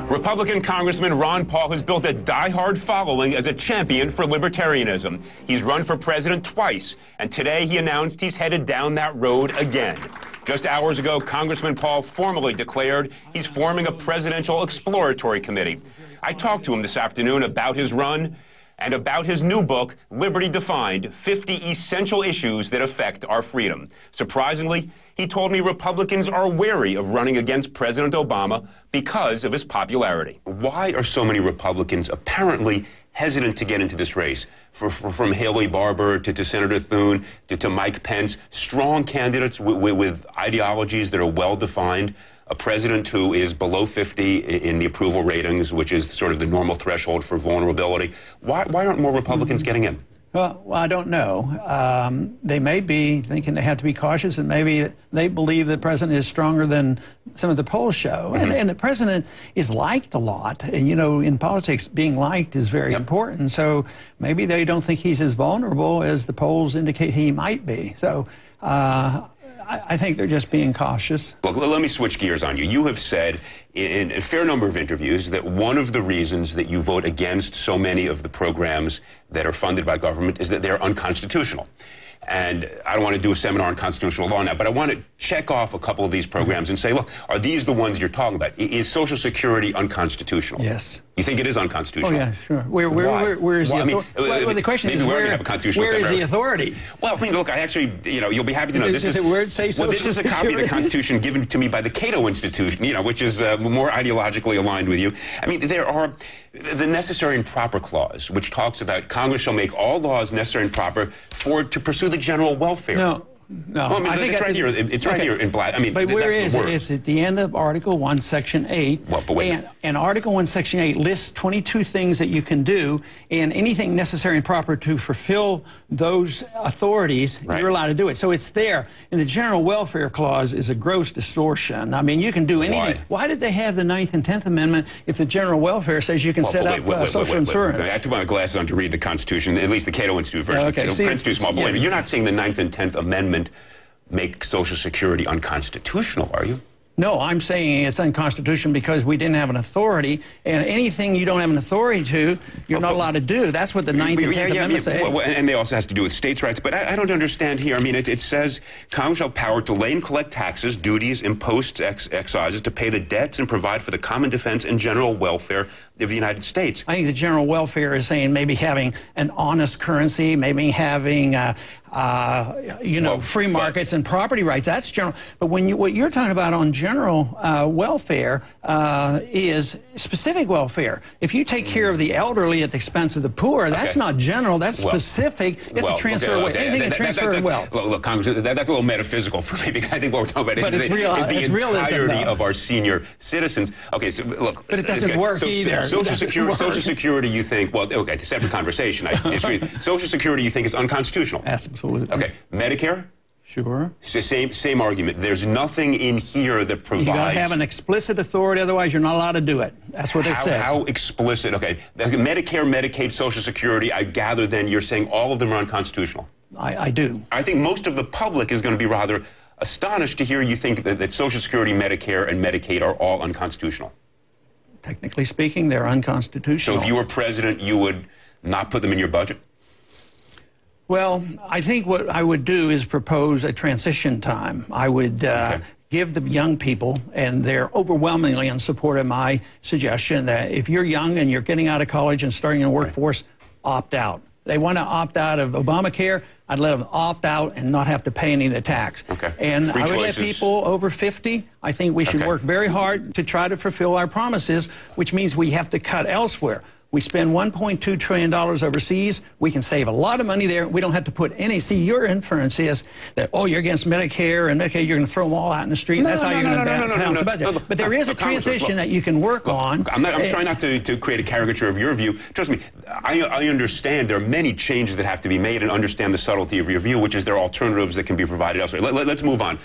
Republican Congressman Ron Paul has built a diehard following as a champion for libertarianism. He's run for president twice, and today he announced he's headed down that road again. Just hours ago, Congressman Paul formally declared he's forming a presidential exploratory committee. I talked to him this afternoon about his run and about his new book, Liberty Defined, 50 Essential Issues That Affect Our Freedom. Surprisingly, he told me Republicans are wary of running against President Obama because of his popularity. Why are so many Republicans apparently hesitant to get into this race? From Haley Barbour to Senator Thune to Mike Pence, strong candidates with ideologies that are well-defined, a president who is below 50 in the approval ratings, which is sort of the normal threshold for vulnerability. Why aren't more Republicans getting in? Well, I don't know. They may be thinking they have to be cautious, and maybe they believe the president is stronger than some of the polls show. And the president is liked a lot. And, you know, in politics, being liked is very important. So maybe they don't think he's as vulnerable as the polls indicate he might be. So I think they're just being cautious. Look, let me switch gears on you. You have said in a fair number of interviews that one of the reasons that you vote against so many of the programs that are funded by government is that they're unconstitutional. And I don't want to do a seminar on constitutional law now, but I want to check off a couple of these programs and say, look, are these the ones you're talking about? Is Social Security unconstitutional? Yes. You think it is unconstitutional? Oh, yeah, sure. Where is the authority? Well, the question is, where is the authority? Well, I mean, look, I actually, you know, you'll be happy to know. Does it say Social Well, this is a copy of the Constitution given to me by the Cato Institution, you know, which is more ideologically aligned with you. I mean, there are the necessary and proper clause, which talks about Congress shall make all laws necessary and proper to pursue the general welfare. No, well, I mean, it's right here. It's right here in black. I mean, but where is it? It's at the end of Article 1, Section 8. Well, but wait. And Article 1, Section 8 lists 22 things that you can do, and anything necessary and proper to fulfill those authorities, you're allowed to do it. So it's there. And the General Welfare Clause is a gross distortion. I mean, you can do anything. Why did they have the 9th and 10th Amendment if the General Welfare says you can set up social insurance? I took my glasses on to read the Constitution, at least the Cato Institute version. Okay, Print's too small. But you're not saying the 9th and 10th Amendment make Social Security unconstitutional, are you? No, I'm saying it's unconstitutional because we didn't have an authority, and anything you don't have an authority to, you're not allowed to do. That's what the 9th and 10th Amendment say. And they also has to do with states' rights. But I don't understand here. I mean, it says Congress shall have power to lay and collect taxes, duties, imposts, excises, to pay the debts and provide for the common defense and general welfare of the United States. I think the general welfare is saying maybe having an honest currency, maybe having free markets and property rights. That's general. But what you're talking about on general welfare is specific welfare. If you take care of the elderly at the expense of the poor, that's not general. That's specific. It's a transfer of wealth. Anything a transfer of wealth. Look, Congress, that's a little metaphysical for me because I think what we're talking about is the entirety of our senior citizens. Okay, so look. But it doesn't work either. Social Security, you think, well, okay, it's a separate conversation. I disagree. Social Security, you think, is unconstitutional. Absolutely. Okay, Medicare? Sure. Same argument. There's nothing in here that provides... You got to have an explicit authority, otherwise you're not allowed to do it. That's what it says. How explicit? Okay, Medicare, Medicaid, Social Security, I gather then you're saying all of them are unconstitutional. I do. I think most of the public is going to be rather astonished to hear you think that Social Security, Medicare, and Medicaid are all unconstitutional. Technically speaking, they're unconstitutional. So if you were president, you would not put them in your budget? Well, I think what I would do is propose a transition time. I would give the young people, and they're overwhelmingly in support of my suggestion, that if you're young and you're getting out of college and starting in the workforce, opt out. They want to opt out of Obamacare, I'd let them opt out and not have to pay any of the tax. And I would let people over 50, I think we should work very hard to try to fulfill our promises, which means we have to cut elsewhere. We spend $1.2 trillion overseas. We can save a lot of money there. We don't have to put any. See, your inference is that, oh, you're against Medicare and Medicaid, you're going to throw them all out in the street. That's how you're going to balance the budget. But there is a transition that you can work on. I'm trying not to create a caricature of your view. Trust me, I understand there are many changes that have to be made and understand the subtlety of your view, which is there are alternatives that can be provided elsewhere. Let's move on.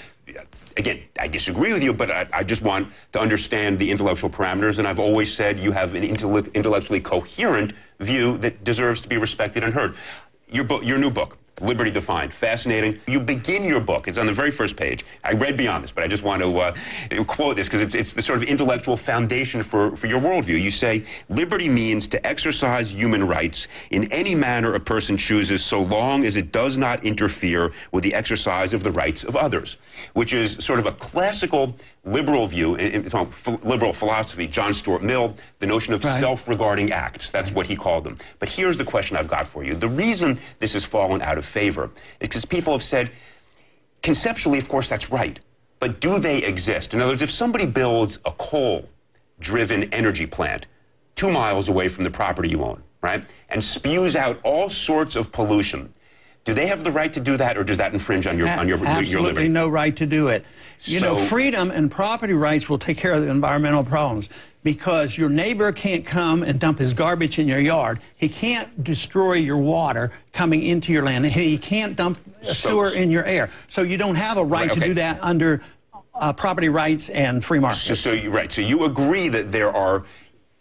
Again, I disagree with you, but I just want to understand the intellectual parameters, and I've always said you have an intellectually coherent view that deserves to be respected and heard. Your new book, Liberty defined. Fascinating. You begin your book. It's on the very first page. I read beyond this, but I just want to quote this because it's the sort of intellectual foundation for your worldview. You say, liberty means to exercise human rights in any manner a person chooses so long as it does not interfere with the exercise of the rights of others, which is sort of a classical liberal view, liberal philosophy. John Stuart Mill, the notion of self-regarding acts. That's what he called them. But here's the question I've got for you. The reason this has fallen out of favor is because people have said, conceptually, of course, that's right. But do they exist? In other words, if somebody builds a coal-driven energy plant 2 miles away from the property you own, right, and spews out all sorts of pollution, do they have the right to do that, or does that infringe on your liberty? Absolutely no right to do it. You know, freedom and property rights will take care of the environmental problems, because your neighbor can't come and dump his garbage in your yard. He can't destroy your water coming into your land. He can't dump a sewer in your air. So you don't have a right to do that under property rights and free markets. So you agree that there are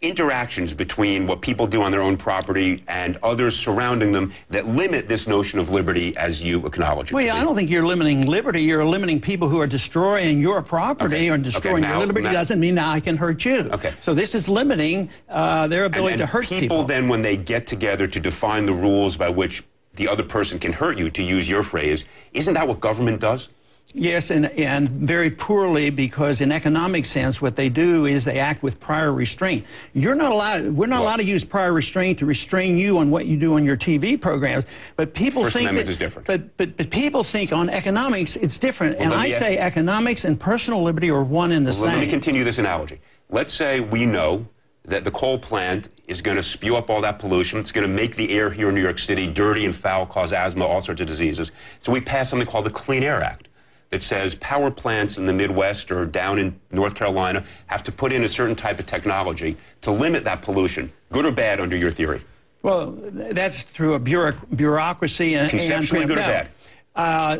interactions between what people do on their own property and others surrounding them that limit this notion of liberty as you acknowledge it. Well, yeah, I don't think you're limiting liberty. You're limiting people who are destroying your property or destroying your liberty. Doesn't mean that I can hurt you. So this is limiting their ability to hurt people. People then, when they get together to define the rules by which the other person can hurt you, to use your phrase, isn't that what government does? Yes, and very poorly, because in economic sense, what they do is they act with prior restraint. You're not allowed. We're not allowed to use prior restraint to restrain you on what you do on your TV programs. But people First think Amendment is different. But people think on economics it's different, and I say economics and personal liberty are one and the same. Let me continue this analogy. Let's say we know that the coal plant is going to spew up all that pollution. It's going to make the air here in New York City dirty and foul, cause asthma, all sorts of diseases. So we pass something called the Clean Air Act. That says power plants in the Midwest or down in North Carolina have to put in a certain type of technology to limit that pollution. Good or bad under your theory? Well, that's through a bureaucracy and conceptually good or bad?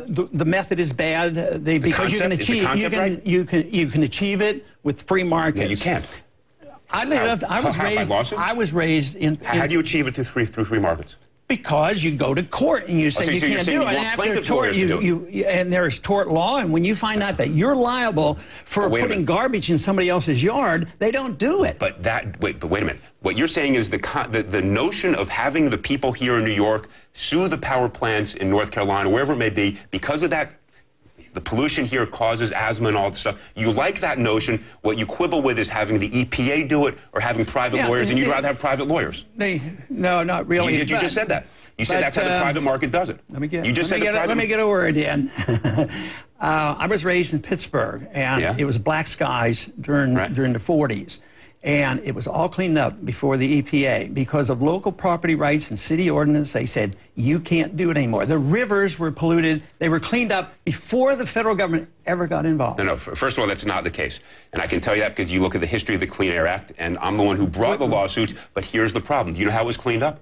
The method is bad because you can achieve you can achieve it with free markets. No, you can't. I was raised in. How do you achieve it through free markets? Because you go to court and you say you can't do it. And after tort, and there's tort law, and when you find out that you're liable for putting garbage in somebody else's yard, they don't do it. But wait a minute. What you're saying is the notion of having the people here in New York sue the power plants in North Carolina, wherever it may be, because of that. The pollution here causes asthma and all that stuff. You like that notion. What you quibble with is having the EPA do it or having private lawyers, and you'd rather have private lawyers. No, not really. You just said that. You said that's how the private market does it. Let me get a word in. I was raised in Pittsburgh, and it was black skies during the 40s. And it was all cleaned up before the EPA. Because of local property rights and city ordinance, they said, you can't do it anymore. The rivers were polluted. They were cleaned up before the federal government ever got involved. No, first of all, that's not the case. And I can tell you that because you look at the history of the Clean Air Act, and I'm the one who brought the lawsuits, but here's the problem. Do you know how it was cleaned up?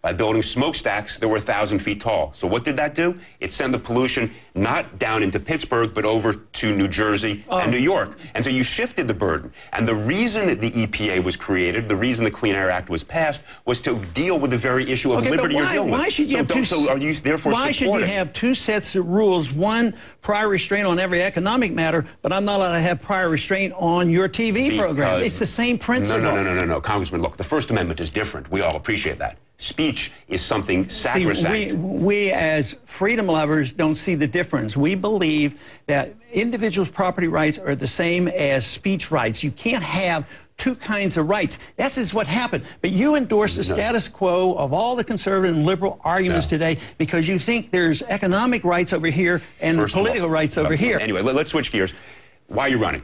By building smokestacks that were 1,000 feet tall. So what did that do? It sent the pollution not down into Pittsburgh, but over to New Jersey and New York. And so you shifted the burden. And the reason that the EPA was created, the reason the Clean Air Act was passed, was to deal with the very issue of liberty you're dealing with. Why should you have two sets of rules? One, prior restraint on every economic matter, but I'm not allowed to have prior restraint on your TV program. It's the same principle. No, Congressman, look, the First Amendment is different. We all appreciate that. Speech is something sacrosanct. We as freedom lovers don't see the difference. We believe that individuals' property rights are the same as speech rights. You can't have two kinds of rights. This is what happened. But you endorse the status quo of all the conservative and liberal arguments today because you think there's economic rights over here and political rights over here. Anyway, let's switch gears. Why are you running?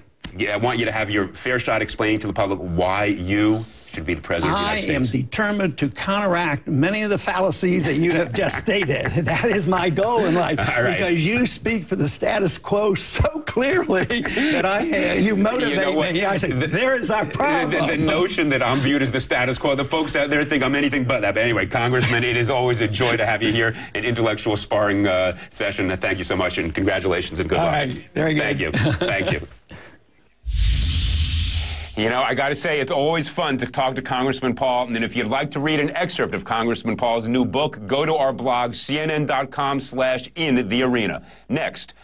I want you to have your fair shot explaining to the public why you should be the President of the United States. I am determined to counteract many of the fallacies that you have just stated. That is my goal in life. Because you speak for the status quo so clearly that you motivate me. I say, there is our problem. The notion that I'm viewed as the status quo, the folks out there think I'm anything but that. But anyway, Congressman, it is always a joy to have you here, an intellectual sparring session. Thank you so much, and congratulations and good luck. All right, very good. Thank you. Thank you. You know, I got to say, it's always fun to talk to Congressman Paul. And if you'd like to read an excerpt of Congressman Paul's new book, go to our blog, cnn.com/inthearena. Next,